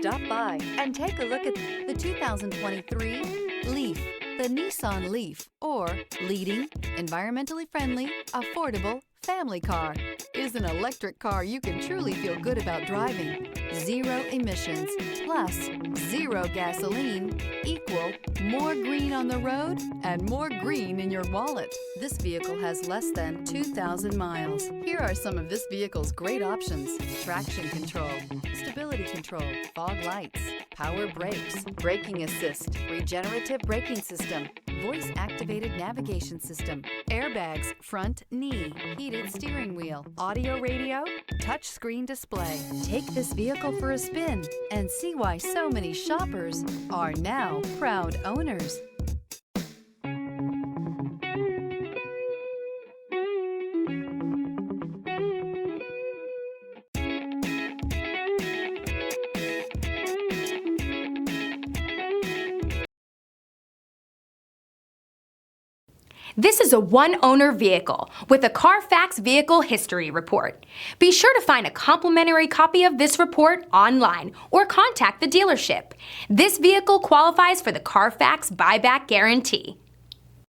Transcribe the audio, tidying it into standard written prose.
Stop by and take a look at the 2023 Leaf. The Nissan Leaf, or leading, environmentally friendly, affordable family car, is an electric car you can truly feel good about driving. Zero emissions plus zero gasoline equal more green on the road and more green in your wallet. This vehicle has less than 2,000 miles. Here are some of this vehicle's great options: traction control, stability control, fog lights, power brakes, braking assist, regenerative braking system, voice-activated navigation system, airbags, front knee, heated steering wheel, audio radio, touch screen display. Take this vehicle for a spin and see why so many shoppers are now proud owners. This is a one-owner vehicle with a Carfax Vehicle History Report. Be sure to find a complimentary copy of this report online or contact the dealership. This vehicle qualifies for the Carfax Buyback Guarantee.